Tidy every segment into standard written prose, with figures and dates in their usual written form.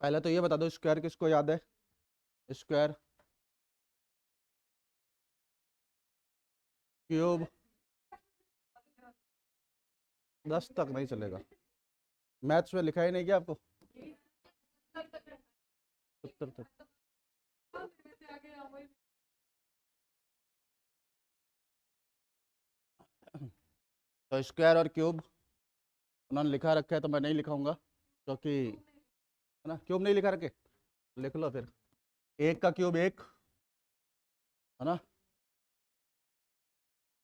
पहले तो ये बता दो स्क्वायर किसको याद है? स्क्वायर, क्यूब, 10 तक नहीं चलेगा। मैथ्स में लिखा ही नहीं क्या आपको? 70 तक। तो स्क्वायर और क्यूब उन्होंने लिखा रखा है तो मैं नहीं लिखाऊंगा, क्योंकि है ना, क्यूब नहीं लिखा रखे, लिख लो फिर। एक का क्यूब एक, है ना,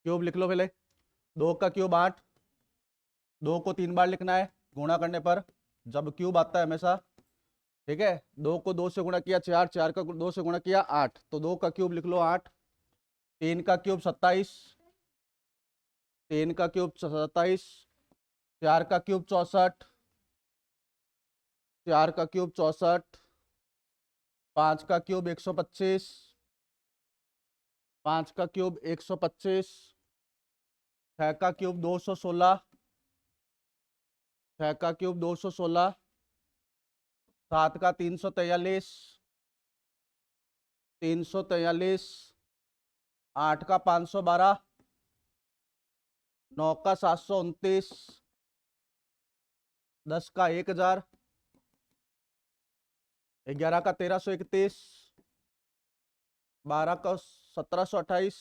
क्यूब लिख लो पहले। दो का क्यूब 8, दो को 3 बार लिखना है गुणा करने पर, जब क्यूब आता है हमेशा। ठीक है, दो को 2 से गुणा किया 4, 4 का 2 से गुणा किया 8, तो दो का क्यूब लिख लो 8। 3 का क्यूब 27, 3 का क्यूब 27, 4 का क्यूब 64, 4 का क्यूब 64, 5 का क्यूब 125, 5 का क्यूब 125, 6 का क्यूब 216, 6 का क्यूब 216, 7 का 343, 343, 8 का 512, 9 का 729, 10 का 1000, 11 का 1331, 12 का 1728,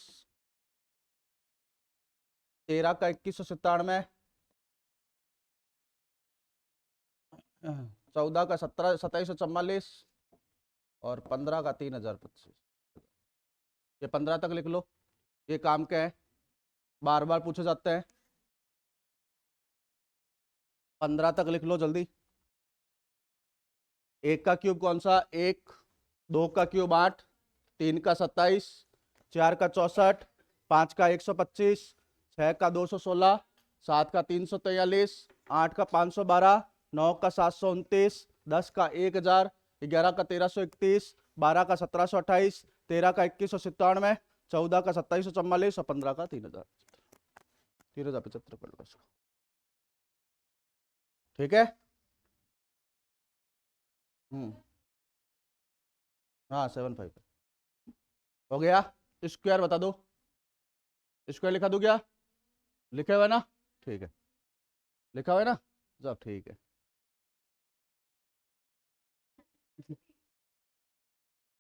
13 का 2197, 14 का 2744 और 15 का 3025। ये 15 तक लिख लो, ये काम क्या है, बार बार पूछे जाते हैं। 15 तक लिख लो जल्दी। एक का क्यूब कौन सा? एक। दो का क्यूब 8, 3 का 27, 4 का 64, 5 का 125, 6 का 216, 7 का 343, 8 का 512, 9 का 729, 10 का 1000, 11 का 1331, 12 का 1728, 13 का 2197, 14 का 2744 और 15 का 3000, 3075 कर लो इसको। ठीक है। हाँ 75 हो गया। स्क्वायर बता दो, स्क्वायर लिखा दूं क्या? लिखे हुए ना? ठीक है, लिखा हुआ है ना, सब ठीक है।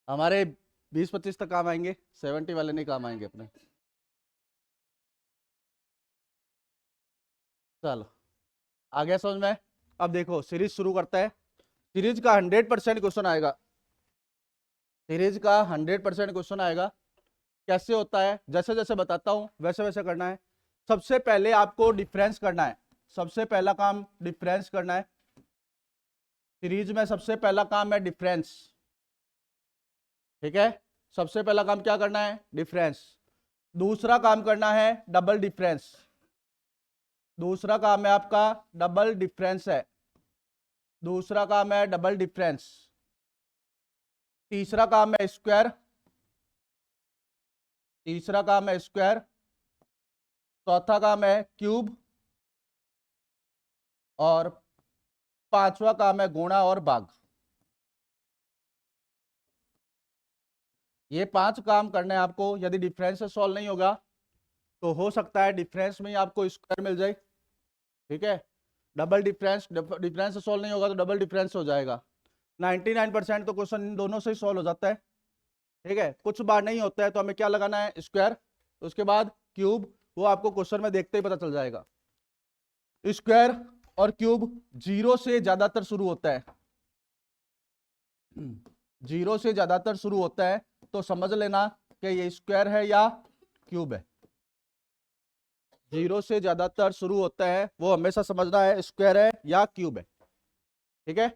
हमारे 20-25 तक काम आएंगे, 70 वाले नहीं काम आएंगे अपने। चलो आ गया समझ में। अब देखो सीरीज शुरू करता है। सीरीज का 100% क्वेश्चन आएगा, सीरीज का 100% क्वेश्चन आएगा। कैसे होता है, जैसे जैसे बताता हूं वैसे वैसे करना है। सबसे पहले आपको डिफरेंस करना है, सबसे पहला काम डिफरेंस करना है। सीरीज में सबसे पहला काम है डिफरेंस। ठीक है, सबसे पहला काम क्या करना है? डिफरेंस। दूसरा काम करना है डबल डिफरेंस, दूसरा काम है आपका डबल डिफरेंस है, दूसरा काम है डबल डिफरेंस। तीसरा काम है स्क्वायर, तीसरा काम है स्क्वायर। चौथा काम है क्यूब और पांचवा काम है गुणा और भाग। ये 5 काम करने हैं आपको। यदि डिफरेंस से सॉल्व नहीं होगा तो हो सकता है डिफरेंस में ही आपको स्क्वायर मिल जाए। ठीक है, डबल डिफरेंस, डिफरेंस से सॉल्व नहीं होगा तो डबल डिफरेंस हो जाएगा। 99% तो क्वेश्चन इन दोनों से ही सॉल्व हो जाता है। ठीक है, कुछ बार नहीं होता है तो हमें क्या लगाना है? स्क्वायर, उसके बाद क्यूब, वो आपको क्वेश्चन में देखते ही पता चल जाएगा। स्क्वायर और क्यूब 0 से ज्यादातर शुरू होता है, 0 से ज्यादातर शुरू होता है, तो समझ लेना कि ये स्क्वायर है या क्यूब है। 0 से ज्यादातर शुरू होता है वो हमेशा समझना है स्क्वायर है या क्यूब है। ठीक है,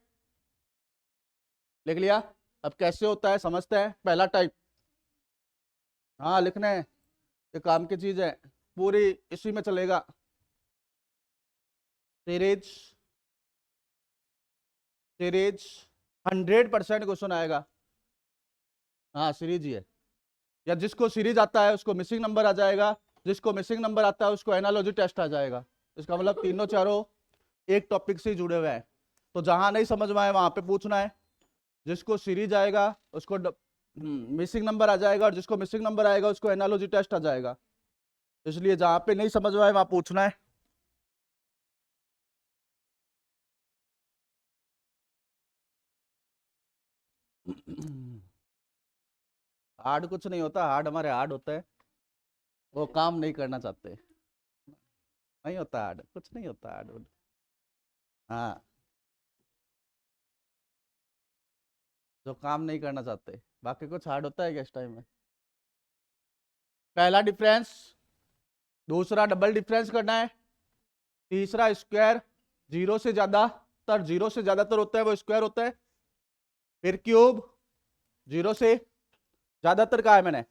लिख लिया। अब कैसे होता है समझते हैं। पहला टाइप, हाँ लिखना है, ये काम की चीज है, पूरी इसी में चलेगा। सीरीज, सीरीज 100% क्वेश्चन आएगा। हाँ सीरीज ही है, या जिसको सीरीज आता है उसको मिसिंग नंबर आ जाएगा, जिसको मिसिंग नंबर आता है उसको एनालॉजी टेस्ट आ जाएगा। इसका मतलब तीनों चारों एक टॉपिक से जुड़े हुए हैं। तो जहां नहीं समझ में आए वहां पे पूछना है। जिसको सीरीज आएगा उसको मिसिंग नंबर आ जाएगा, और जिसको मिसिंग नंबर आएगा उसको एनालॉजी टेस्ट आ जाएगा। इसलिए जहां पे नहीं समझ में आए वहां पूछना है। हार्ड कुछ नहीं होता, हार्ड हमारे हार्ड होता है, वो काम नहीं करना चाहते। नहीं होता हार्ड, कुछ नहीं होता हार्ड। हाँ, जो काम नहीं करना चाहते। बाकी कुछ हार्ड होता है क्या इस टाइम में? पहला डिफरेंस, दूसरा डबल डिफरेंस करना है, तीसरा स्क्वायर, जीरो से ज्यादातर, जीरो से ज्यादातर होता है वो स्क्वायर होता है, फिर क्यूब, जीरो से ज्यादातर का है मैंने,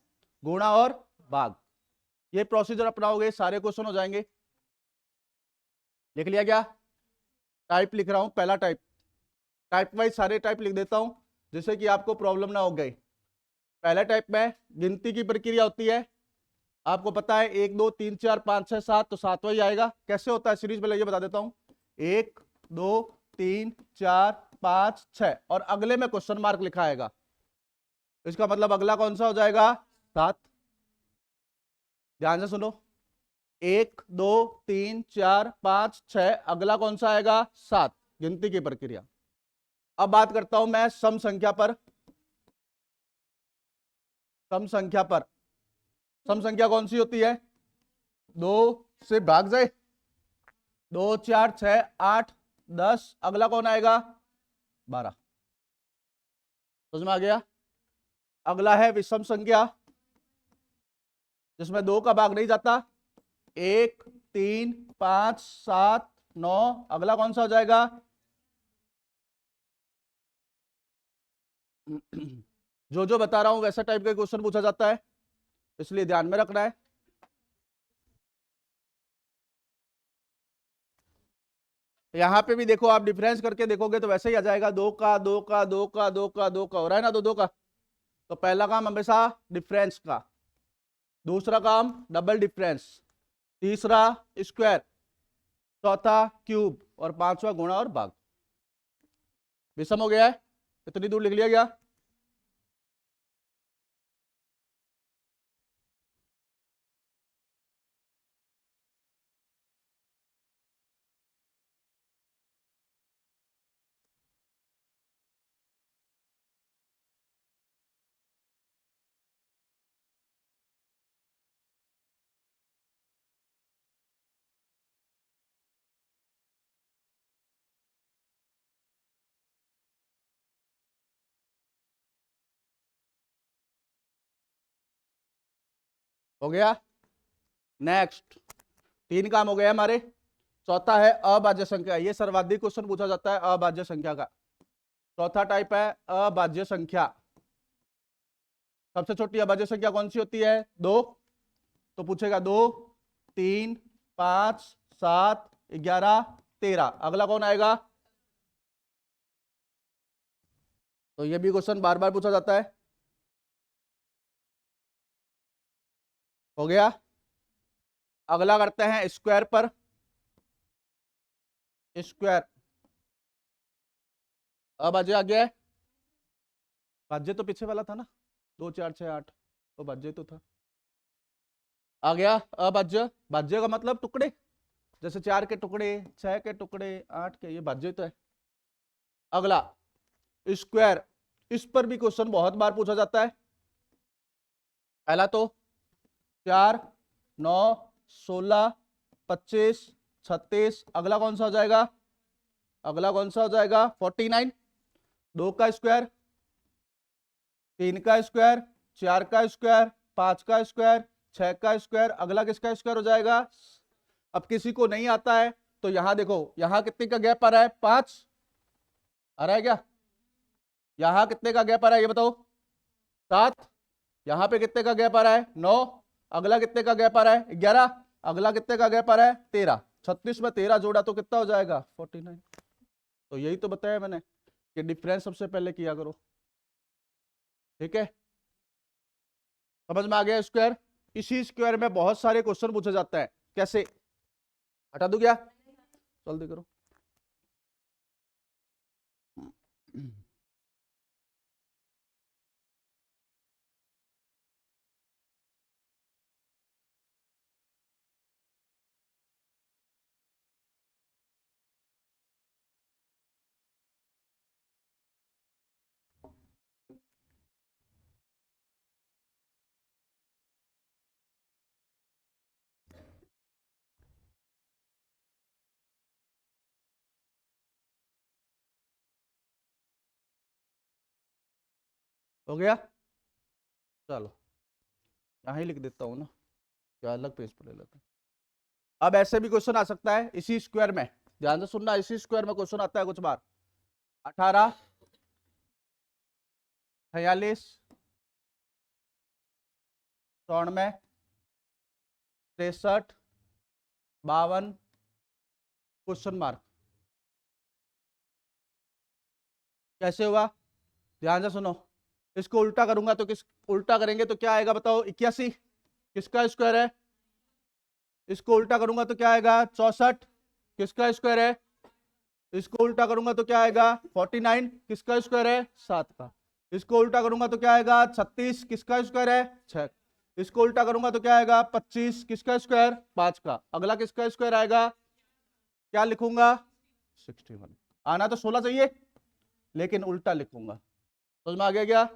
गुणा और भाग। ये प्रोसीजर अपनाओगे सारे क्वेश्चन हो जाएंगे। लिख लिया क्या? टाइप लिख रहा हूं, पहला टाइप, टाइप वाइज सारे टाइप लिख देता हूं जिससे कि आपको प्रॉब्लम ना हो गई। पहला टाइप में गिनती की प्रक्रिया होती है, आपको पता है 1 2 3 4 5 6 7, तो सातवां ही आएगा। कैसे होता है सीरीज में, ये बता देता हूं। 1 2 3 4 5 6, और अगले में क्वेश्चन मार्क लिखा आएगा, इसका मतलब अगला कौन सा हो जाएगा? 7। ध्यान से सुनो, 1 2 3 4 5 6, अगला कौन सा आएगा? 7। गिनती की प्रक्रिया। अब बात करता हूं मैं सम संख्या पर। सम संख्या पर, सम संख्या कौन सी होती है? 2 से भाग जाए, 2 4 6 8 10, अगला कौन आएगा? 12। समझ में आ गया? अगला है विषम संख्या, जिसमें 2 का भाग नहीं जाता, 1 3 5 7 9, अगला कौन सा हो जाएगा? जो जो बता रहा हूं वैसा टाइप का क्वेश्चन पूछा जाता है, इसलिए ध्यान में रखना है। यहां पे भी देखो, आप डिफरेंस करके देखोगे तो वैसे ही आ जाएगा, 2 का 2 का 2 का 2 का 2 का हो रहा है ना, 2 2 का। तो पहला काम हमेशा डिफरेंस का, दूसरा काम डबल डिफरेंस, तीसरा स्क्वायर, चौथा क्यूब, और पांचवा गुणा और भाग। विषम हो गया है, इतनी दूर लिख लिया गया। हो गया। नेक्स्ट, 3 काम हो गए हमारे। चौथा है अभाज्य संख्या, ये सर्वाधिक क्वेश्चन पूछा जाता है अभाज्य संख्या का। चौथा टाइप है अभाज्य संख्या। सबसे छोटी अभाज्य संख्या कौन सी होती है? 2। तो पूछेगा 2 3 5 7 11 13, अगला कौन आएगा? तो ये भी क्वेश्चन बार बार पूछा जाता है। हो गया। अगला करते हैं स्क्वायर पर। स्क्वायर, अभाज्य आ गया है। भाज्य तो पीछे वाला था ना, 2 4 6 8, तो भाज्य तो था। आ गया अभाज्य। भाज्य का मतलब टुकड़े, जैसे 4 के टुकड़े, 6 के टुकड़े, 8 के, ये भाज्य तो है। अगला स्क्वायर, इस पर भी क्वेश्चन बहुत बार पूछा जाता है। पहला तो 4 9 16 25 36, अगला कौन सा हो जाएगा? अगला कौन सा हो जाएगा? 49। 2 का स्क्वायर, 3 का स्क्वायर, 4 का स्क्वायर, 5 का स्क्वायर, 6 का स्क्वायर, अगला किसका स्क्वायर हो जाएगा? अब किसी को नहीं आता है तो यहां देखो, यहां कितने का गैप आ रहा है? 5 आ रहा है क्या? यहां कितने का गैप आ रहा है ये बताओ? 7। यहां पे कितने का गैप आ रहा है? 9। अगला कितने का गैप आ रहा है? 11। अगला कितने का गैप आ रहा है? 13। 36 में 13 जोड़ा तो कितना हो जाएगा? 49। तो यही तो बताया मैंने कि डिफरेंस सबसे पहले किया करो। ठीक है, समझ में आ गया स्क्वायर? इसी स्क्वायर में बहुत सारे क्वेश्चन पूछा जाता है। कैसे? हटा दूं क्या? जल्दी करो। हो गया, चलो यहाँ ही लिख देता हूँ ना, क्या अलग पेज पर ले लेता हूँ। अब ऐसे भी क्वेश्चन आ सकता है इसी स्क्वायर में, ध्यान से सुनना, इसी स्क्वायर में क्वेश्चन आता है कुछ बार। 18, 46, 94, 63, 52, क्वेश्चन मार्क। कैसे हुआ, ध्यान से सुनो। इसको उल्टा करूंगा तो किस, उल्टा करेंगे तो क्या आएगा बताओ, 81 किसका स्क्वायर है। इसको उल्टा करूंगा तो क्या आएगा, 64 किसका स्क्वायर है। इसको उल्टा करूंगा तो क्या आएगा, 49 किसका स्क्वायर है, 7 का। इसको उल्टा करूंगा तो क्या आएगा, 36 किसका स्क्वायर है, 6। इसको उल्टा करूंगा तो क्या आएगा, 25 किसका स्क्वायर, 5 का। अगला किसका स्क्वायर आएगा, क्या लिखूंगा, 61। आना तो 16 चाहिए, लेकिन उल्टा लिखूंगा। समझ में आ गया क्या।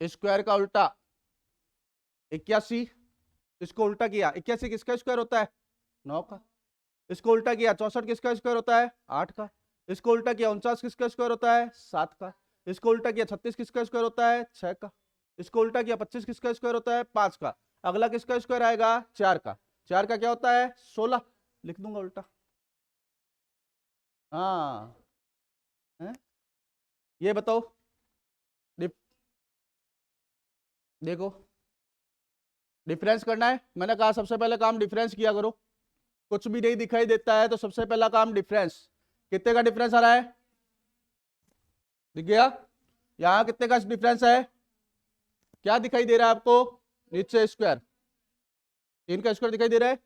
स्क्वायर का उल्टा 81, इसको उल्टा किया, 81 किसका स्क्वायर होता है, 9 का। इसको उल्टा किया, 64 किसका स्क्वायर होता है, 8 का। इसको उल्टा किया, 49 किसका स्क्वायर होता है, 7 का। इसको उल्टा किया, 36 किसका स्क्वायर होता है, 6 का। इसको उल्टा किया, 25 किसका स्क्वायर होता है, 5 का। अगला किसका स्क्वायर आएगा, 4 का। 4 का क्या होता है, 16, लिख दूंगा उल्टा। हाँ है? ये बताओ, देखो डिफरेंस करना है, मैंने कहा सबसे पहले काम डिफरेंस किया करो। कुछ भी नहीं दिखाई देता है तो सबसे पहला काम डिफरेंस। कितने का डिफरेंस आ रहा है, दिख गया। यहां कितने का डिफरेंस है, क्या दिखाई दे रहा है आपको, नीचे स्क्वायर, 3 का स्क्वायर दिखाई दे रहा है।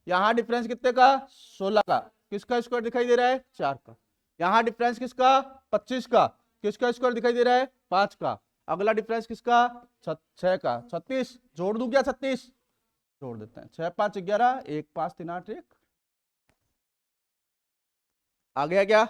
यहां डिफरेंस कितने का, 16 का। किसका स्क्वायर दिखाई दे रहा है, 4 का। यहां डिफरेंस किसका, 25 का। किसका स्क्वायर दिखाई दे रहा है, 5 का। अगला डिफरेंस किसका, 6 का। 36 जोड़ दूं क्या, 36 जोड़ देते हैं, 6 5 11, 1 5 3 8 1। आ गया क्या,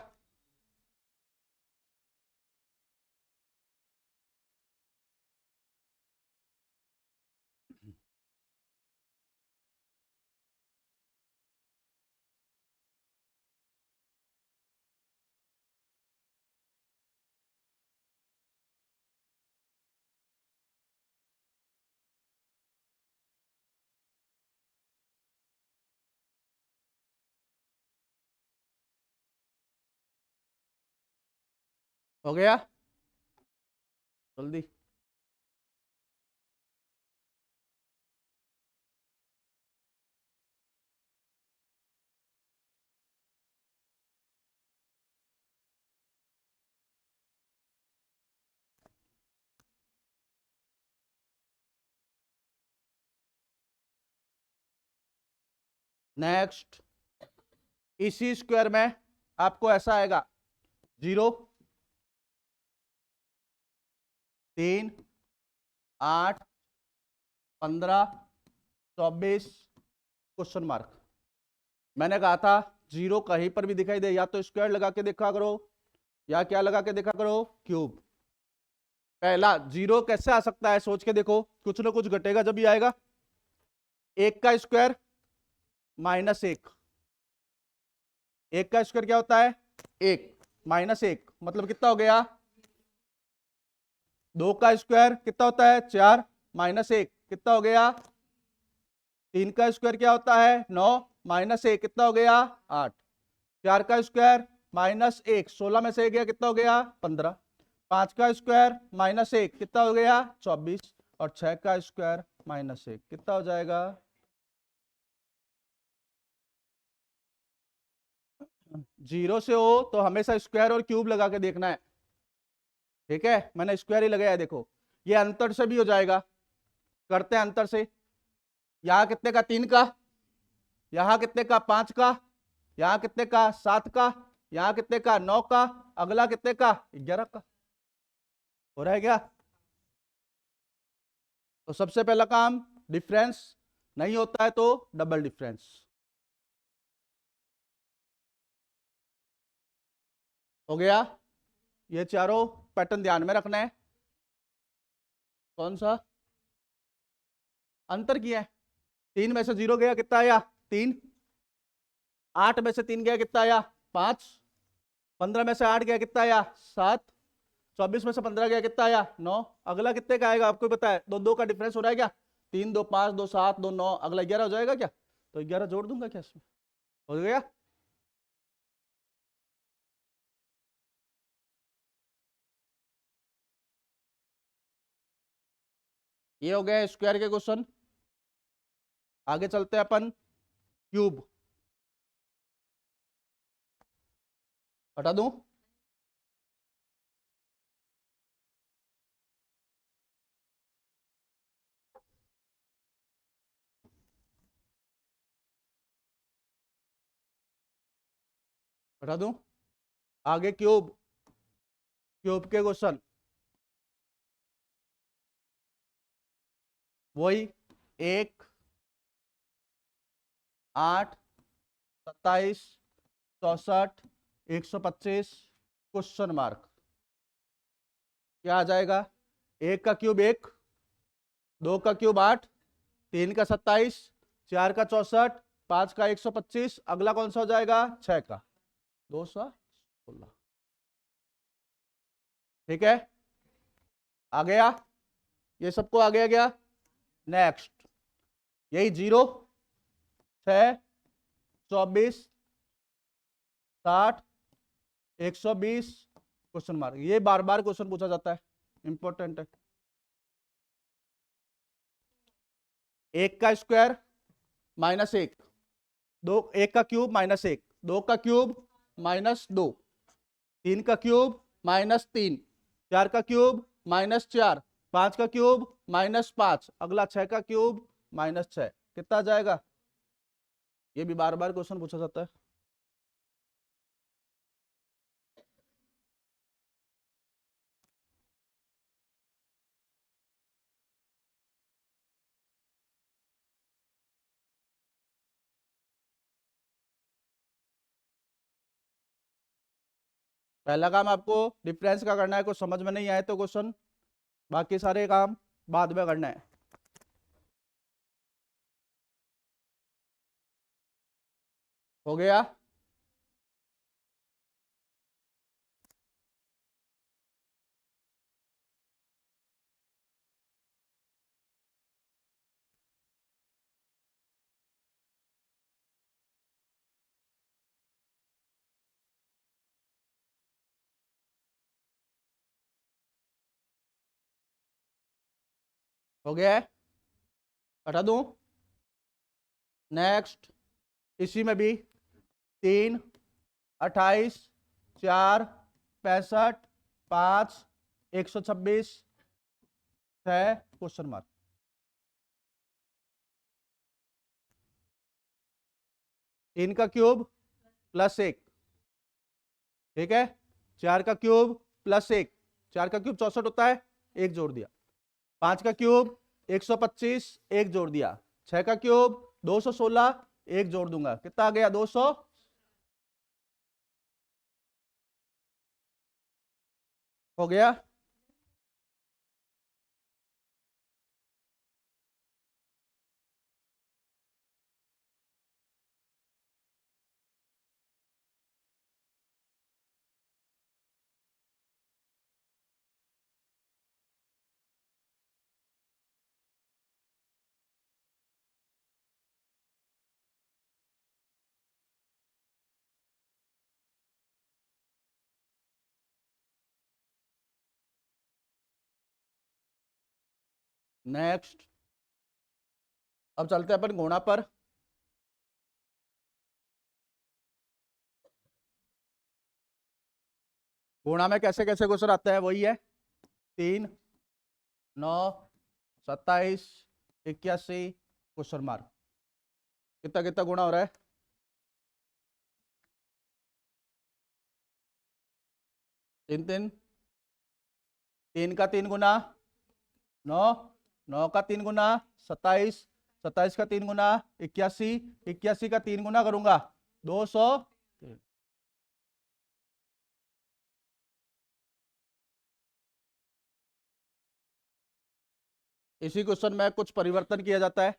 हो गया, जल्दी। नेक्स्ट, इसी स्क्वायर में आपको ऐसा आएगा, 0 3 8 15 24 क्वेश्चन मार्क। मैंने कहा था जीरो कहीं पर भी दिखाई दे या तो स्क्वायर लगा के देखा करो, या क्या लगा के देखा करो, क्यूब। पहला जीरो कैसे आ सकता है, सोच के देखो, कुछ ना कुछ घटेगा जब भी आएगा। 1 का स्क्वायर -1, 1 का स्क्वायर क्या होता है, 1 -1 मतलब कितना हो गया, 2 का स्क्वायर कितना होता है, 4 -1 कितना हो गया, 3 का स्क्वायर क्या होता है, 9 -1 कितना हो गया, 8। 4 का स्क्वायर -1, 16 में से 1 गया कितना हो गया, 15। 5 का स्क्वायर -1 कितना हो गया, 24। और 6 का स्क्वायर -1 कितना हो जाएगा, जीरो से हो तो हमेशा स्क्वायर और क्यूब लगा के देखना है। ठीक है, मैंने स्क्वायर ही लगाया है, देखो ये अंतर से भी हो जाएगा, करते हैं अंतर से। यहां कितने का, 3 का। यहां कितने का, 5 का। यहां कितने का, 7 का। यहां कितने का, 9 का। अगला कितने का, 11 का। हो रहा है क्या, तो सबसे पहला काम डिफरेंस, नहीं होता है तो डबल डिफरेंस। हो गया। ये चारों पैटर्न ध्यान में रखना है। कौन सा अंतर किया है? 3 में से 0 गया, कितना आया? 3। 8 में से 3 गया, कितना आया? 5। 15 में से 8 गया, कितना आया? 7। 24 में से 15 गया, कितना आया? 9। अगला कितने का आएगा आपको पता है? दो दो का डिफरेंस हो रहा है क्या? 3 2 5 2 7 2 9, अगला 11 हो जाएगा क्या? तो 11 जोड़ दूंगा क्या इसमें? हो गया। ये हो गया स्क्वायर के क्वेश्चन। आगे चलते हैं अपन क्यूब। हटा दूं? हटा दूं? आगे क्यूब, क्यूब के क्वेश्चन वही 1 8 27 64 125 क्वेश्चन मार्क। क्या आ जाएगा? 1 का क्यूब 1, 2 का क्यूब 8, 3 का 27, 4 का 64, 5 का 125, अगला कौन सा हो जाएगा? 6 का 216। ठीक है, आ गया। ये सबको आ गया क्या? नेक्स्ट यही 0 6 24 60 120 क्वेश्चन मार्क। ये बार बार क्वेश्चन पूछा जाता है, इंपॉर्टेंट है। 1 का स्क्वायर -1, 2 1 का क्यूब -1, 2 का क्यूब -2, 3 का क्यूब -3, 4 का क्यूब -4, 5 का क्यूब -5, अगला 6 का क्यूब -6, कितना आ जाएगा? ये भी बार बार क्वेश्चन पूछा जाता है। पहला काम आपको डिफरेंस का करना है, कुछ समझ में नहीं आए तो क्वेश्चन, बाकी सारे काम बाद में करना है। हो गया। हो गया है, हटा दूं? नेक्स्ट इसी में भी 3 28 4 65 5 126 6 क्वेश्चन मार्क। 3 का क्यूब +1, ठीक है। 4 का क्यूब +1, 4 का क्यूब 64 होता है, एक जोड़ दिया। 5 का क्यूब 125, एक जोड़ दिया। 6 का क्यूब 216, एक जोड़ दूंगा, कितना आ गया? 200। हो गया। नेक्स्ट अब चलते हैं अपन गुणा पर। गुणा में कैसे कैसे क्वेश्चन आते हैं वही है। 3 9 27 81 क्वेश्चन मार्क। कितना कितना गुणा हो रहा है? 3 3, 3 का 3 गुना 9, 9 का 3 गुना 27, 27 का 3 गुना 81, 81 का 3 गुना करूंगा 200। इसी क्वेश्चन में कुछ परिवर्तन किया जाता है।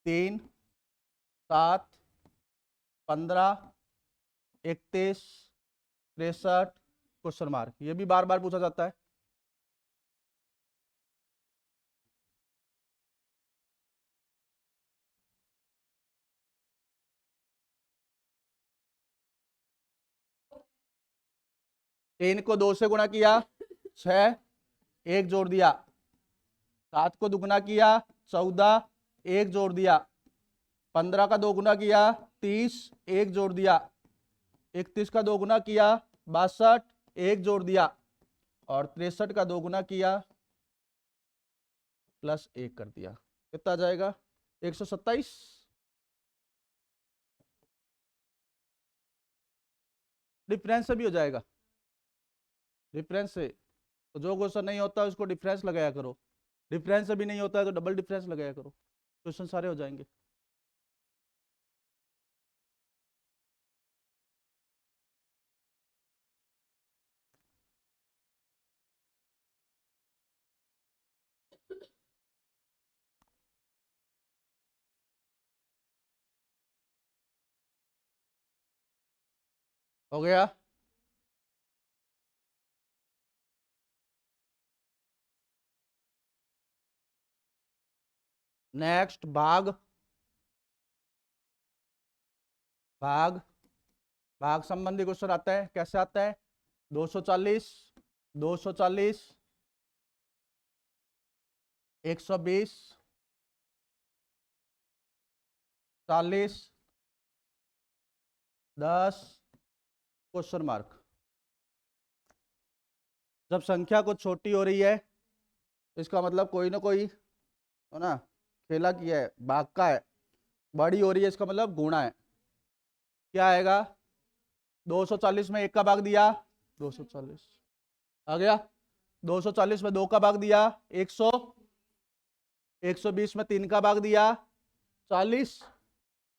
तीन, 7, 15, 31, 63 क्वेश्चन मार्क, ये भी बार बार पूछा जाता है। तीन को 2 से गुणा किया 6, 1 जोड़ दिया। 7 को दुगुना किया 14, 1 जोड़ दिया। 15 का 2 गुना किया 30, 1 जोड़ दिया। 31 का 2 गुना किया 62, 1 जोड़ दिया। और 63 का 2 गुना किया प्लस 1 कर दिया। कितना आ जाएगा? 127। डिफरेंस से भी हो जाएगा, डिफरेंस से। तो जो क्वेश्चन नहीं होता उसको डिफरेंस लगाया करो, डिफरेंस से भी नहीं होता है तो डबल डिफरेंस लगाया करो, क्वेश्चन सारे हो जाएंगे। हो गया। नेक्स्ट भाग, भाग भाग संबंधी क्वेश्चन आता है। कैसे आता है? 240, 240, 120, 40, 10 क्वेश्चन मार्क। जब संख्या कुछ छोटी हो रही है इसका मतलब कोई ना कोई है ना खेला किया है, भाग का है। बड़ी हो रही है इसका मतलब गुणा है। क्या आएगा? 240 में 1 का भाग दिया 240 आ गया। 240 में 2 का भाग दिया 100, 120 में 3 का भाग दिया 40,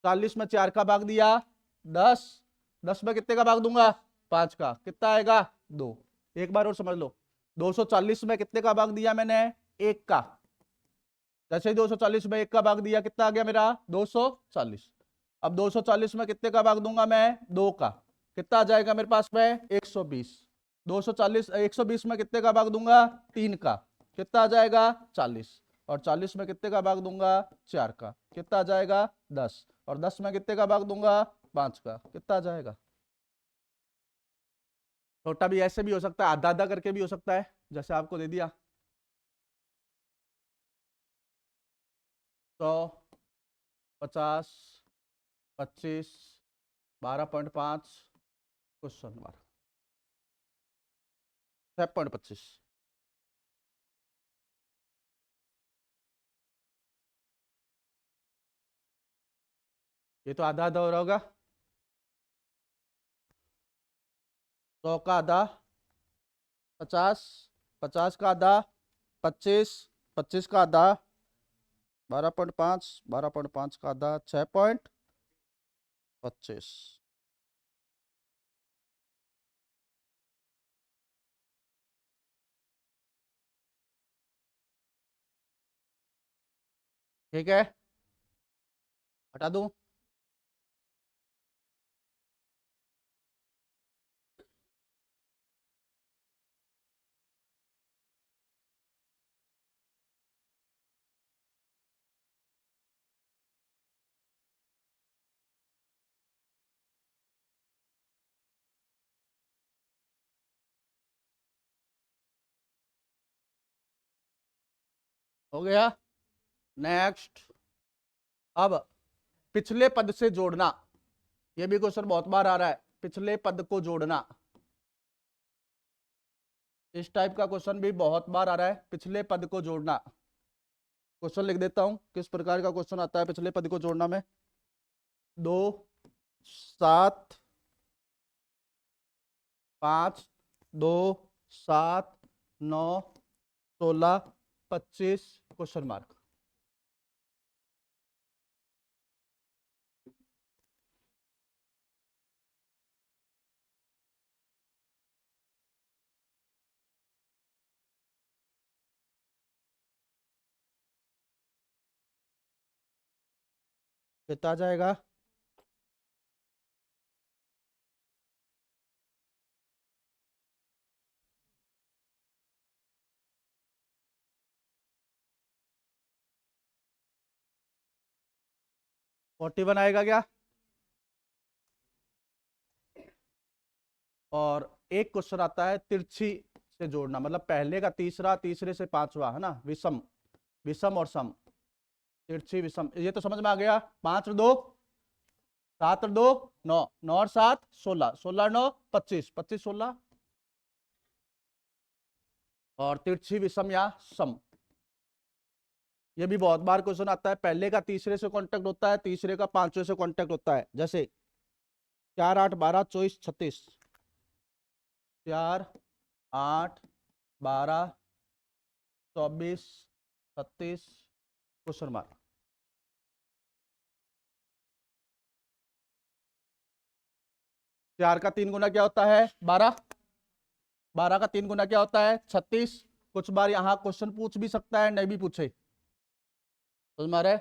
40 में 4 का भाग दिया 10, 10 में कितने का भाग दूंगा? 5 का। कितना आएगा? 2। एक बार और समझ लो, 240 में कितने का भाग दिया मैंने? 1 का। जैसे ही 240 में 1 का भाग दिया कितना आ गया मेरा? 240। अब 240 में कितने का भाग दूंगा मैं? 2 का। कितना आ जाएगा मेरे पास में? 120। 240 120 में कितने का भाग दूंगा? 3 का। कितना आ जाएगा? 40। और 40 में कितने का भाग दूंगा? 4 का। कितना आ जाएगा? 10। और 10 में कितने का भाग दूंगा? 5 का। कितना आ जाएगा? छोटा भी ऐसे भी हो सकता है, आधा आधा करके भी हो सकता है, जैसे आपको दे दिया। 100, 50, 25, 12.5 क्वेश्चन मार्क 6.25। ये तो आधा आधा हो रहा होगा। 100 का आधा 50, 50 का आधा 25, 25 का आधा 12.5, 12.5 का आधा 6.25। ठीक है, हटा दूं? हो गया। नेक्स्ट, अब पिछले पद से जोड़ना। ये भी क्वेश्चन बहुत बार आ रहा है, पिछले पद को जोड़ना। इस टाइप का क्वेश्चन भी बहुत बार आ रहा है, पिछले पद को जोड़ना। क्वेश्चन लिख देता हूं किस प्रकार का क्वेश्चन आता है पिछले पद को जोड़ना में। 2, 7, 5, 2, 7, 9, 16, 25 क्वेश्चन मार्क। कितना आ जाएगा? फोर्टी वन आएगा क्या? और एक क्वेश्चन आता है तिरछी से जोड़ना, मतलब पहले का तीसरा, तीसरे से पांचवा, है ना, विषम, विषम और सम, तिरछी विषम। ये तो समझ में आ गया। 5 और 2 7 और 2 9, 9 और 7 16, 16 और 9 25, 25 16, और तिरछी विषम या सम। ये भी बहुत बार क्वेश्चन आता है, पहले का तीसरे से कांटेक्ट होता है, तीसरे का पांचवे से कांटेक्ट होता है। जैसे 4 8 12 24 36, 4 8 12 24 36 क्वेश्चन मार्क। चार का 3 गुना क्या होता है? 12। 12 का 3 गुना क्या होता है? 36। कुछ बार यहाँ क्वेश्चन पूछ भी सकता है, नहीं भी पूछे, तो तुम्हारे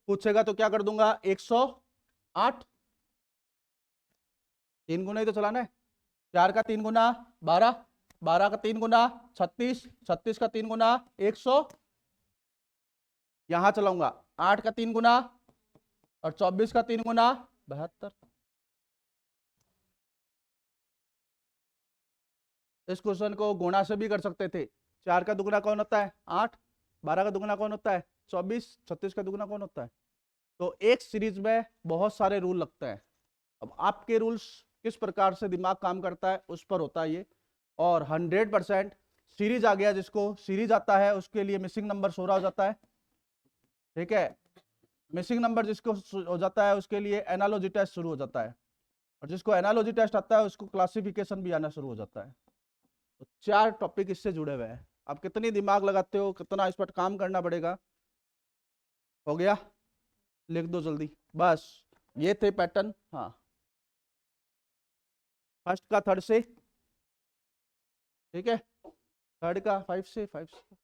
पूछेगा तो क्या कर दूंगा? 108। 3 गुना ही तो चलाना है। 4 का 3 गुना 12, 12 का 3 गुना 36, 36 का 3 गुना 100, यहां चलाऊंगा 8 का 3 गुना और 24 का 3 गुना 72। इस क्वेश्चन को गुणा से भी कर सकते थे। 4 का दुगुना कौन होता है? 8। 12 का दुगुना कौन होता है? 24। 36 का दुगुना कौन होता है? तो एक सीरीज में बहुत सारे रूल लगते हैं। अब आपके रूल्स किस प्रकार से दिमाग काम करता है उस पर होता है ये। और 100% सीरीज आ गया, जिसको सीरीज आता है उसके लिए मिसिंग नंबर 16 हो जाता है। ठीक है, मिसिंग नंबर जिसको हो जाता है उसके लिए एनालॉजी टेस्ट शुरू हो जाता है, और जिसको एनालॉजी टेस्ट आता है उसको क्लासिफिकेशन भी आना शुरू हो जाता है। तो 4 टॉपिक इससे जुड़े हुए हैं। आप कितनी दिमाग लगाते हो, कितना इस पर काम करना पड़ेगा। हो गया? लिख दो जल्दी बस। ये थे पैटर्न। हाँ, फर्स्ट का थर्ड से, ठीक है, थर्ड का 5 से, 5 से,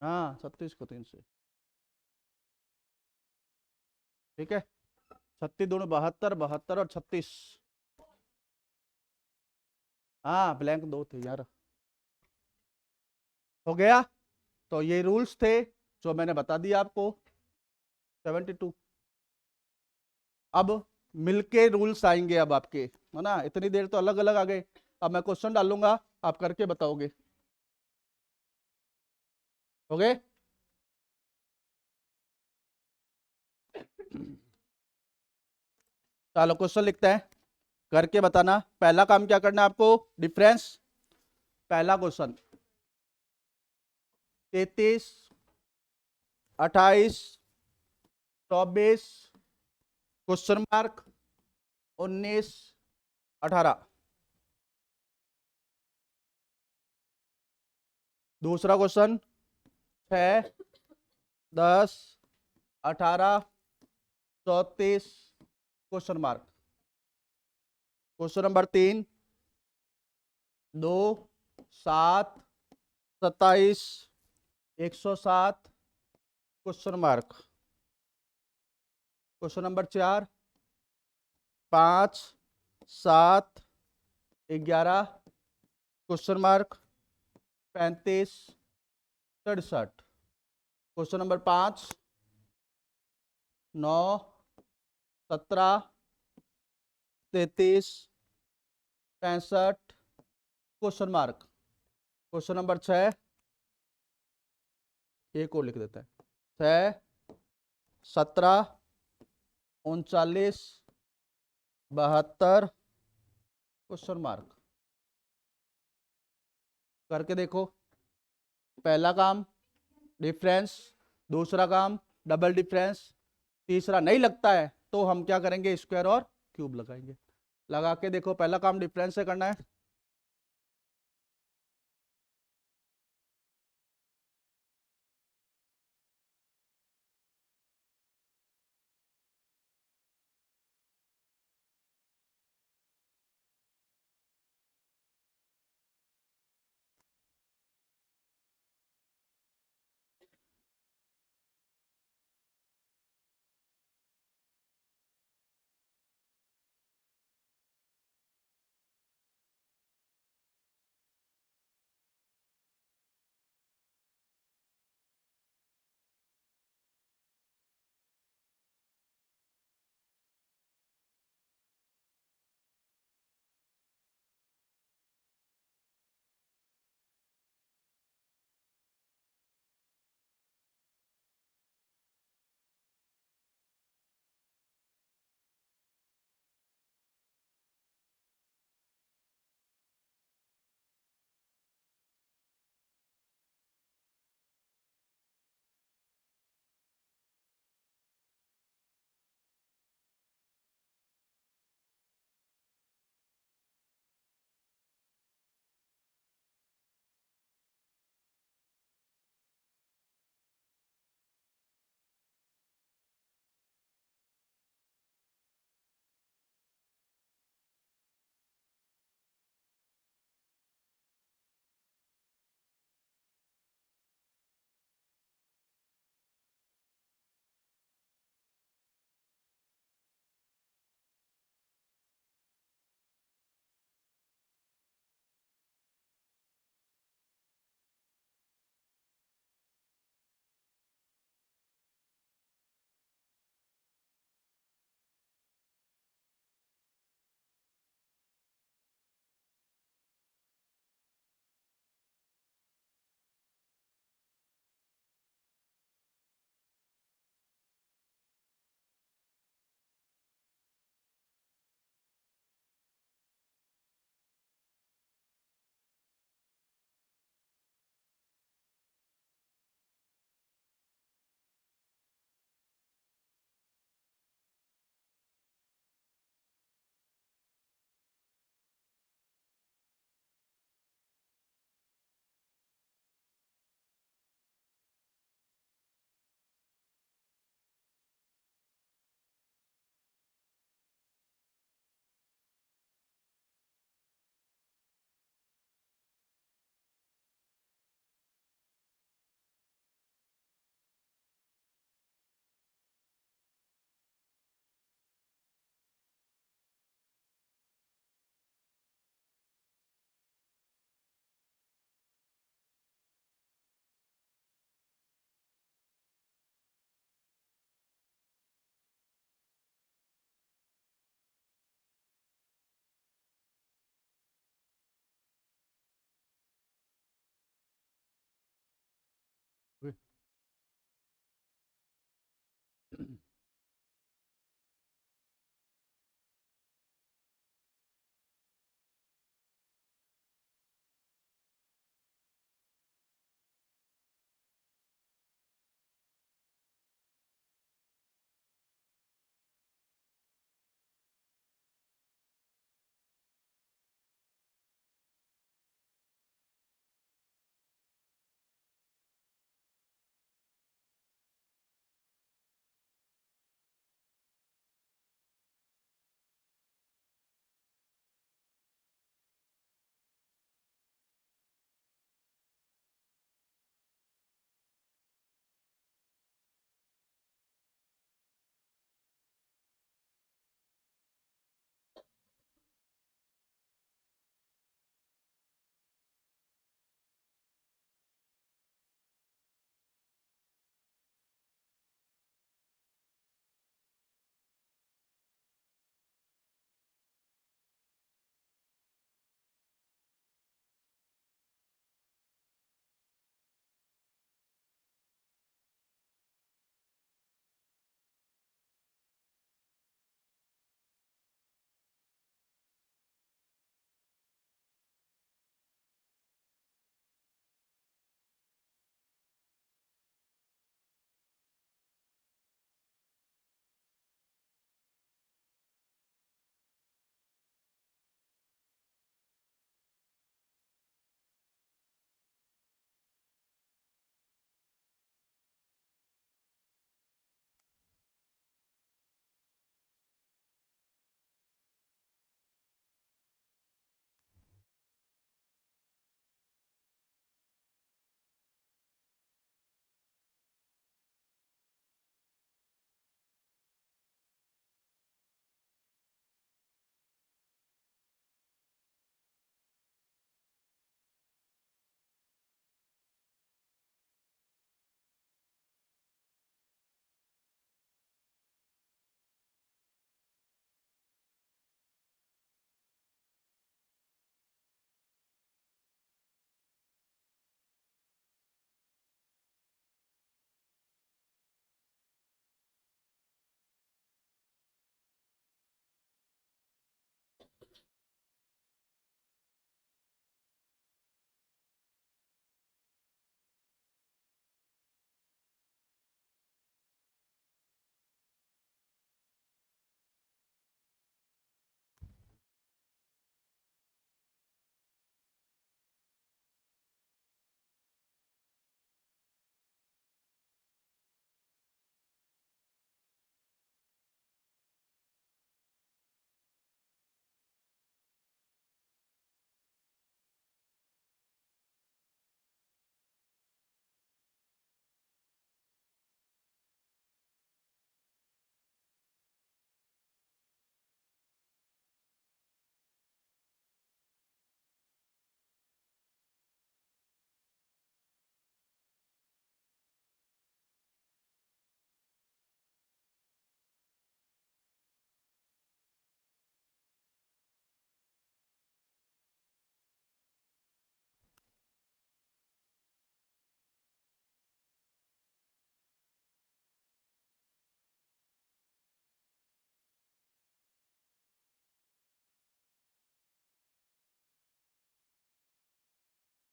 हाँ 36 को 3 से, ठीक है। 36 दोनों 72, 72 और 36। हाँ ब्लैंक 2 थे यार। हो गया? तो ये रूल्स थे जो मैंने बता दिया आपको। 72। अब मिलके रूल्स आएंगे अब आपके, है ना। इतनी देर तो अलग अलग आ गए। अब मैं क्वेश्चन डालूंगा, आप करके बताओगे। हो गए? चलो क्वेश्चन लिखते हैं, करके बताना। पहला काम क्या करना है आपको? डिफरेंस। पहला क्वेश्चन 33, 28, 24 क्वेश्चन मार्क 19, 18। दूसरा question 6, 10, 18, 34 question mark. Question number 3 2, 7, 27, 107 question mark. Question number 4 5, 7, 11 question mark 35, 67। Question number 5 9, 17, 33, 65 question mark. Question number 6 एक और लिख देता है, 6, 17, 39, 72 क्वेश्चन मार्क। करके देखो। पहला काम डिफरेंस, दूसरा काम डबल डिफरेंस, तीसरा नहीं लगता है तो हम क्या करेंगे? स्क्वायर और क्यूब लगाएंगे। लगा के देखो, पहला काम डिफरेंस से करना है।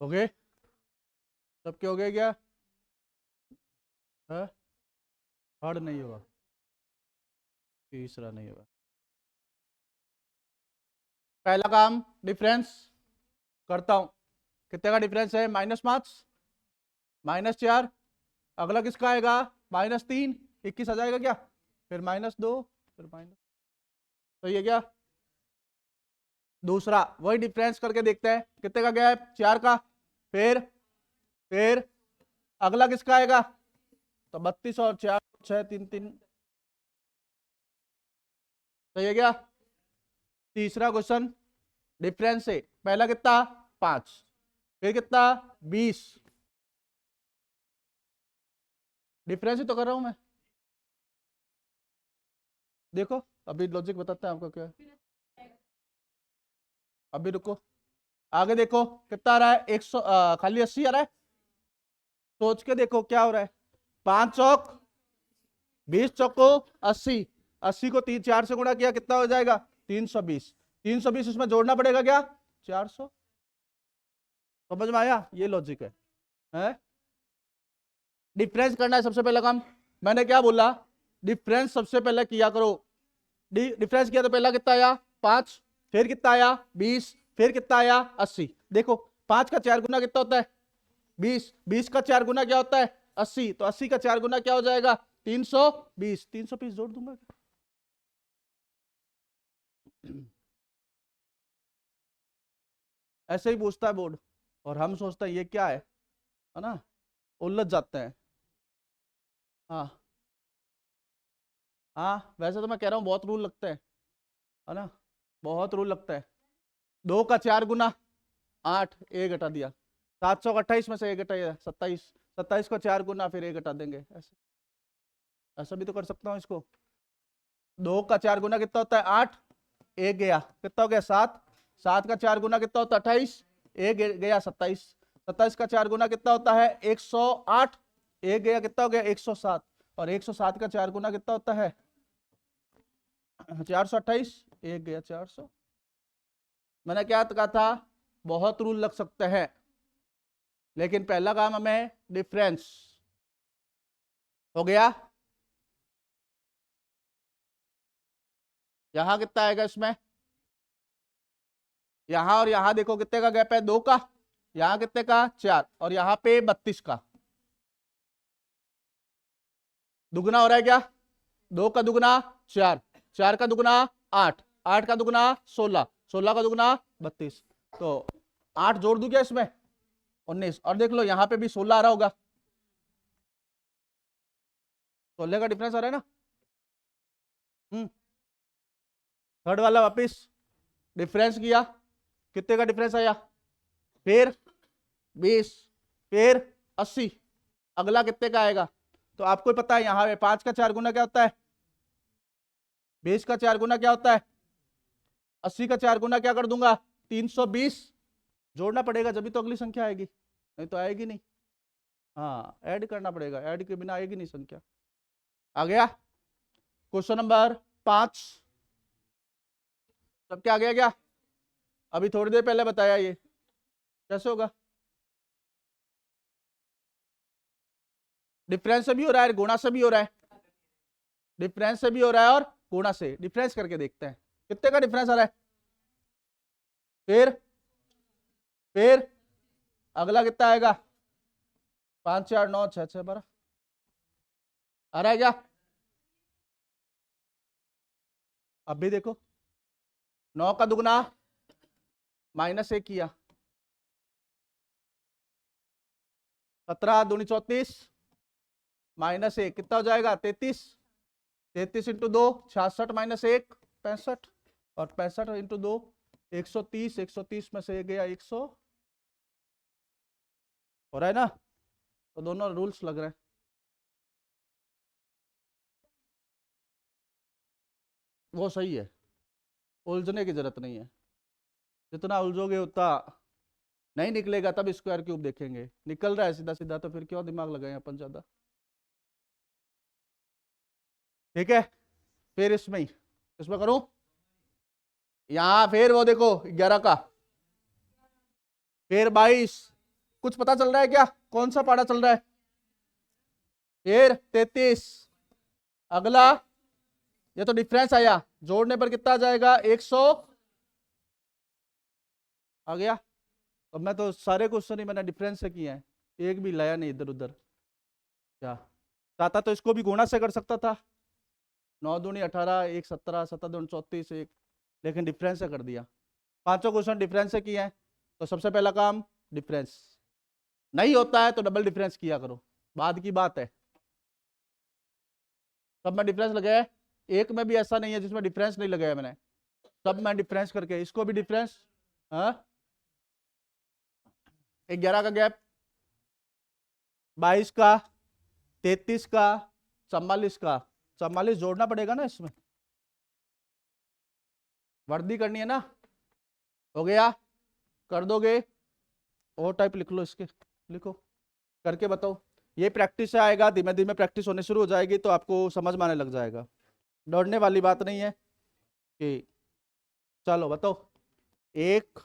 हो गए सबके, हो गए क्या? है थर्ड नहीं होगा, तीसरा नहीं होगा। पहला काम डिफरेंस करता हूं, कितने का डिफरेंस है? -5 -4। अगला किसका आएगा? -3, 21 आ जाएगा क्या? फिर -2, फिर माइनस, तो ये क्या? दूसरा वही डिफरेंस करके देखते हैं, कितने का गया है? 4 का। फिर अगला किसका आएगा? तो 32 और 4 6 3 3, सही है क्या? तीसरा क्वेश्चन डिफरेंस है, पहला कितना? 5, फिर कितना? 20। डिफरेंस ही तो कर रहा हूं मैं, देखो अभी लॉजिक बताते हैं आपको क्या है। अभी रुको, आगे देखो कितना आ रहा है? 100, खाली 80 आ रहा है। सोच के देखो क्या हो रहा है। 5 चौक 20 चौको 80, 80 को 4 से गुणा किया, कितना हो जाएगा? 320। 320 इसमें जोड़ना पड़ेगा क्या? 400। समझ में आया? ये लॉजिक है? डिफरेंस करना है सबसे पहला काम। मैंने क्या बोला? डिफरेंस सबसे पहले किया करो। डिफरेंस किया तो पहला कितना आया? 5, फिर कितना आया? 20, फिर कितना आया? 80। देखो 5 का 4 गुना कितना होता है? 20, 20 का 4 गुना क्या होता है? 80, तो 80 का 4 गुना क्या हो जाएगा? 320। 320 जोड़ दूंगा। ऐसे ही पूछता है बोर्ड, और हम सोचते हैं ये क्या है ना, उलझ जाते हैं। हाँ हाँ, वैसे तो मैं कह रहा हूँ बहुत रूल लगते हैं, है ना, बहुत रूल लगता है। 2 का 4 गुना 8, एक घटा दिया। 728 में से एक घटाइए 27, 27 का 4 गुना फिर एक घटा देंगे। ऐसे ऐसा भी तो कर सकता हूँ इसको। 2 का 4 गुना कितना होता है? 8, एक गया, कितना हो गया? 7, 7 का 4 गुना कितना होता है? 28, एक गया 27, 27 का 4 गुना कितना होता है? 108, एक गया, कितना हो गया? 107, और 107 का 4 गुना कितना होता है? 428, एक गया 400। मैंने क्या कहा था? बहुत रूल लग सकते हैं, लेकिन पहला काम हमें डिफरेंस हो गया। यहां कितना आएगा इसमें? यहां और यहां देखो कितने का गैप है? 2 का। यहां कितने का? 4, और यहां पे 32 का। दुगना हो रहा है क्या? 2 का दुगना 4, 4 का दुगना 8, 8 का दुगना 16, 16 का दुगना 32। तो 8 जोड़ दूं क्या इसमें? 19, और देख लो यहां पे भी 16 आ रहा होगा। 16 का डिफरेंस आ रहा है ना। थर्ड वाला वापिस डिफरेंस किया, कितने का डिफरेंस आया? फिर 20, फिर 80। अगला कितने का आएगा? तो आपको पता है यहां पे 5 का 4 गुना क्या होता है? 20 का 4 गुना क्या होता है? 80 का 4 गुना क्या कर दूंगा? 320। जोड़ना पड़ेगा जब भी तो अगली संख्या आएगी, नहीं तो आएगी नहीं। हाँ, ऐड करना पड़ेगा, ऐड के बिना आएगी नहीं संख्या। आ गया क्वेश्चन नंबर 5? सब क्या आ गया क्या? अभी थोड़ी देर पहले बताया, ये कैसे होगा? डिफरेंस से भी हो रहा है, गुणा से भी हो रहा है। डिफरेंस से भी हो रहा है और गुणा से। डिफरेंस करके देखते हैं कितने का डिफरेंस आ रहा है। फिर अगला कितना आएगा? 5 4 9 6 6 12 आ रहा है क्या? अब भी देखो, 9 का दुगना -1 किया, 17 दूनी 34, -1 कितना हो जाएगा? 33, 33 इंटू 2 66, -1 65, और 65 इंटू 2 130, 130 में से गया 100। हो रहा है ना? तो दोनों रूल्स लग रहे हैं। वो सही है, उलझने की जरूरत नहीं है। जितना उलझोगे उतना नहीं निकलेगा। तब स्क्वायर क्यूब देखेंगे, निकल रहा है सीधा सीधा तो फिर क्यों दिमाग लगाए अपन ज्यादा। ठीक है, फिर इसमें करूं। यहां फिर वो देखो 11 का, फिर 22, कुछ पता चल रहा है क्या? कौन सा पारा चल रहा है? फिर 33। अगला, ये तो डिफरेंस आया, जोड़ने पर कितना आ जाएगा? 100 आ गया। अब मैं तो सारे क्वेश्चन ही मैंने डिफरेंस से किए हैं, एक भी लाया नहीं इधर उधर। क्या चाहता तो इसको भी गुणा से कर सकता था, 9 दूनी 18, 1 17, 7 दूनी 34, एक, लेकिन डिफरेंस से कर दिया। पांचों क्वेश्चन डिफरेंस से किए हैं, तो सबसे पहला काम डिफरेंस। नहीं होता है तो डबल डिफरेंस किया करो, बाद की बात है। सब में डिफरेंस लगाया है, एक में भी ऐसा नहीं है जिसमें डिफरेंस नहीं लगाया मैंने, सब में डिफरेंस करके, इसको भी डिफरेंस। हाँ, 11 का गैप, 22 का, 33 का, 44 का। 44 जोड़ना पड़ेगा ना इसमें, वर्दी करनी है ना। हो गया, कर दोगे? और टाइप लिख लो इसके, लिखो, करके बताओ। ये प्रैक्टिस से आएगा, धीमे धीमे प्रैक्टिस होने शुरू हो जाएगी तो आपको समझ में आने लग जाएगा, दौड़ने वाली बात नहीं है कि। चलो बताओ। 1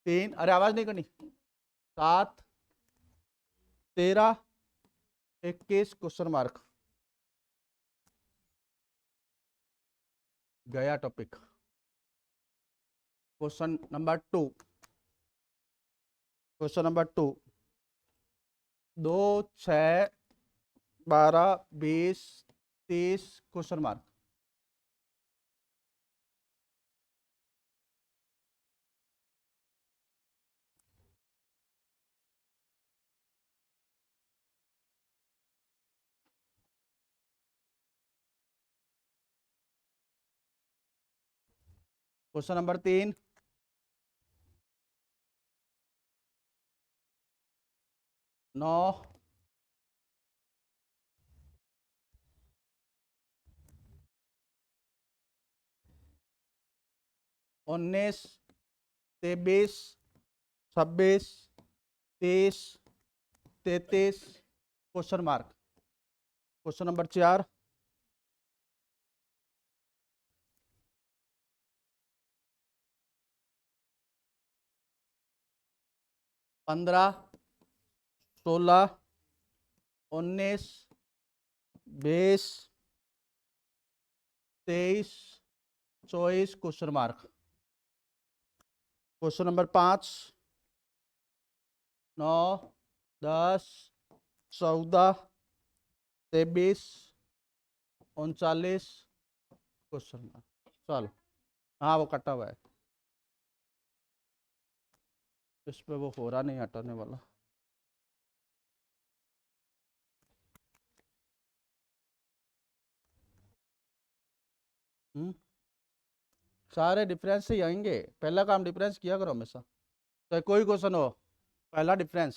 3, अरे आवाज नहीं करनी। 7 13 21 क्वेश्चन मार्क। गया topic. Question number 2, question number 2, 2 6 12 20 30 question mark. Question number 3, 9 19 23 26 30 33 question mark. Question number 4, 15 16 19 20 23 24 question mark. Question number 5, 9 10 14 23 39 question mark. चलो, हाँ वो कटा हुआ है, इस पे वो हो रहा नहीं हटाने वाला। हम्म, सारे डिफरेंस से ही आएंगे, पहला काम डिफरेंस किया करो हमेशा, चाहे कोई क्वेश्चन हो, पहला डिफरेंस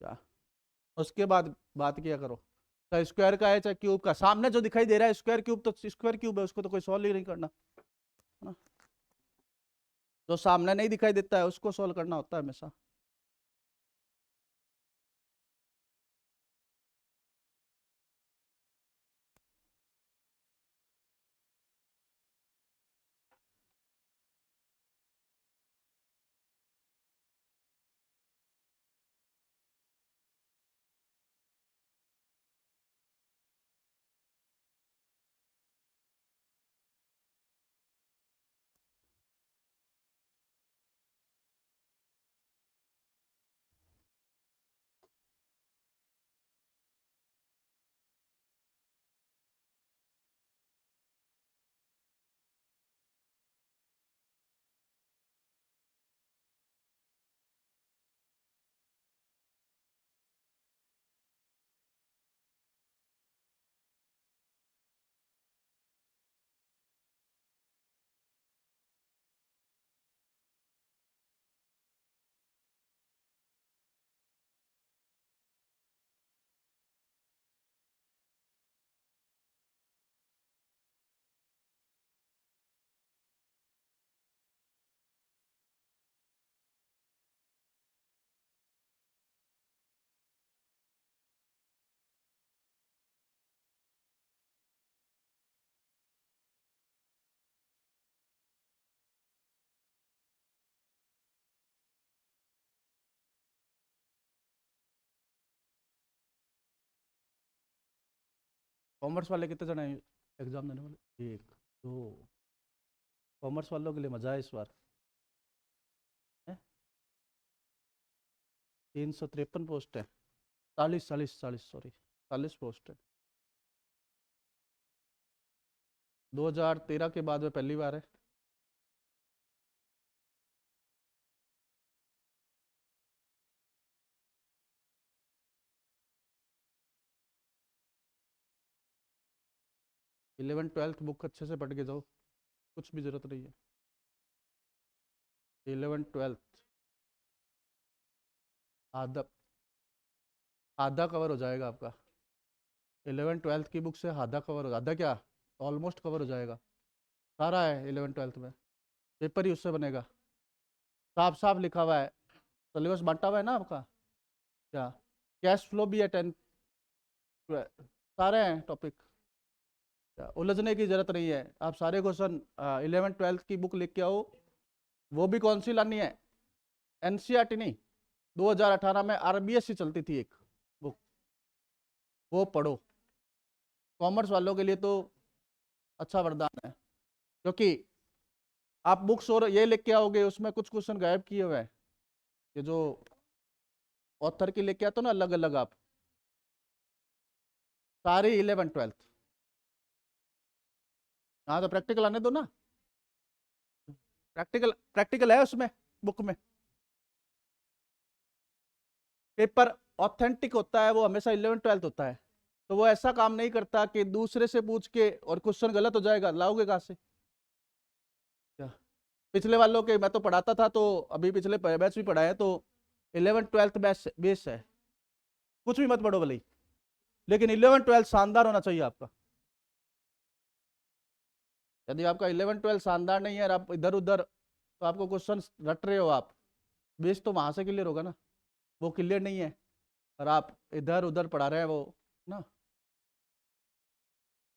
क्या, उसके बाद बात किया करो। चाहे स्क्वायर का है चाहे क्यूब का, सामने जो दिखाई दे रहा है स्क्वायर क्यूब तो स्क्वायर क्यूब है, उसको तो कोई सॉल्व ही नहीं करना, है ना? जो सामने नहीं दिखाई देता है उसको सॉल्व करना होता है हमेशा। कॉमर्स वाले कितने जने एग्जाम देने वाले? 1 2। कॉमर्स वालों के लिए मजा है इस बार। 353 पोस्ट है। 40 सॉरी 40 पोस्ट है। 2013 के बाद में पहली बार है। इलेवन ट्वेल्थ बुक अच्छे से पढ़ के जाओ, कुछ भी जरूरत नहीं है। 11 12 आधा आधा कवर हो जाएगा आपका। 11 12 की बुक से आधा कवर हो, आधा क्या, ऑलमोस्ट कवर हो जाएगा। सारा है 11 12 में, पेपर ही उससे बनेगा। साफ साफ लिखा हुआ है, सिलेबस बांटा हुआ है ना आपका। क्या कैश फ्लो भी है 10 सारे हैं टॉपिक, उलझने की जरूरत नहीं है। आप सारे क्वेश्चन 11 12 की बुक लिख के आओ। वो भी कौन सी लानी है? एनसीईआरटी नहीं, 2018 में आरबीएससी चलती थी एक बुक, वो पढ़ो। कॉमर्स वालों के लिए तो अच्छा वरदान है, क्योंकि आप बुक्स और ये लिख के आओगे, उसमें कुछ क्वेश्चन गायब किए हुए हैं, ये जो ऑथर की लेके आते हो ना अलग अलग, आप सारी 11 12। हाँ तो प्रैक्टिकल आने दो ना, प्रैक्टिकल प्रैक्टिकल है उसमें बुक में। पेपर ऑथेंटिक होता है वो हमेशा 11 12 होता है, तो वो ऐसा काम नहीं करता कि दूसरे से पूछ के और क्वेश्चन गलत हो जाएगा, लाओगे कहाँ से? क्या पिछले वालों के मैं तो पढ़ाता था, तो अभी पिछले बैच भी पढ़ाए तो 11 12 बेस है, कुछ भी मत पढ़ो भले ही, लेकिन 11 12 शानदार होना चाहिए आपका। यदि आपका 11 12 शानदार नहीं है और आप इधर उधर, तो आपको क्वेश्चन रट रहे हो आप, बेस तो वहां से क्लियर होगा ना, वो क्लियर नहीं है और आप इधर उधर पढ़ा रहे हैं वो ना।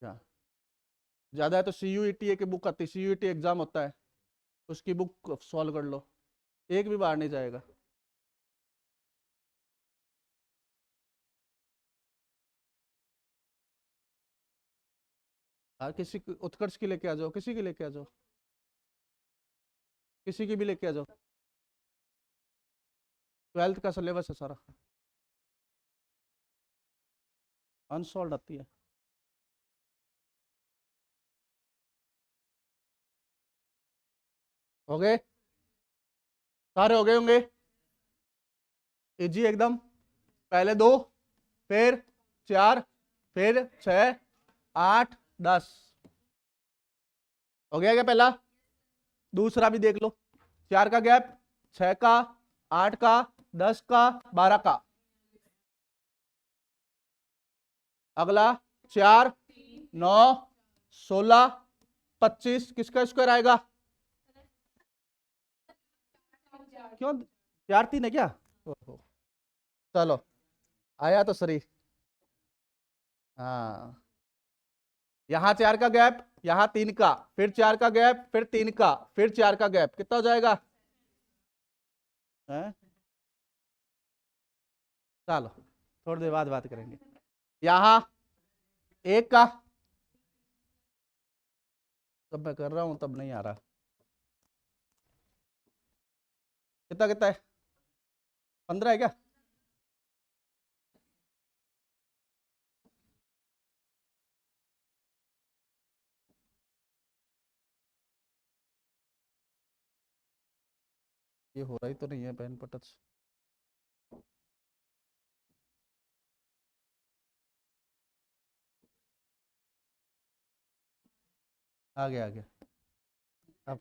क्या ज्यादा है तो CUET की बुक आती है, CUET एग्जाम होता है, उसकी बुक सॉल्व कर लो, एक भी बाहर नहीं जाएगा। हाँ किसी उत्कर्ष की लेके आ जाओ, किसी की लेके आ जाओ, किसी की भी लेके आ जाओ, 12th का सिलेबस है सारा, अनसॉल्व आती है। हो गए सारे, हो गए होंगे, इजी एकदम। पहले 2, फिर 4, फिर 6 8 10, हो गया क्या पहला? दूसरा भी देख लो, 4 का गैप, 6 का, 8 का, 10 का, 12 का। अगला 4 9 16 25, किसका स्क्वायर आएगा? क्यों 4 3 है क्या? ओहो, चलो आया तो सही। हाँ, यहाँ 4 का गैप, यहाँ 3 का, फिर 4 का गैप, फिर 3 का, फिर 4 का गैप, कितना हो जाएगा? है? चलो थोड़ी देर बाद बात करेंगे। यहाँ 1 का, तब मैं कर रहा हूं तब नहीं आ रहा, कितना कितना है? 15 है क्या? ये हो रहा ही तो नहीं है पेन पर टच। आ गया आ गया। अब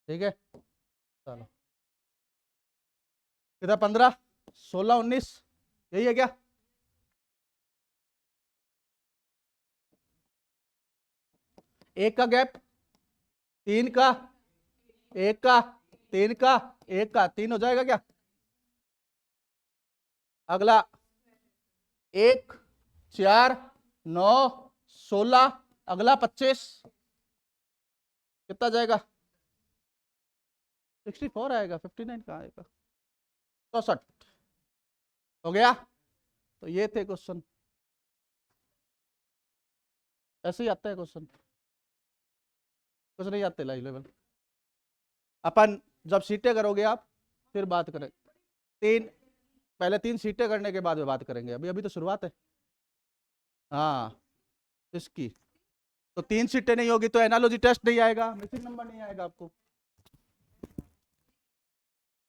ठीक है, चलो कितना? 15 16 19, यही है क्या? एक का गैप, 3 का, 1 का, 3 का, 1 का, 3 हो जाएगा क्या? अगला 1 4 9 16, अगला 25, कितना जाएगा? 64 आएगा, 59 कहाँ आएगा? 64 हो गया। तो ये थे क्वेश्चन, ऐसे ही आता है क्वेश्चन, कुछ नहीं आते लाइव लेवल। अपन जब सीटें करोगे आप फिर बात करें, पहले 3 सीटें करने के बाद में बात करेंगे, अभी अभी तो शुरुआत है। हाँ इसकी तो 3 सीटें नहीं होगी तो एनालॉजी टेस्ट नहीं आएगा, मिसिंग नंबर नहीं आएगा आपको।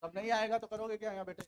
अब नहीं आएगा तो करोगे क्या यहाँ बैठे?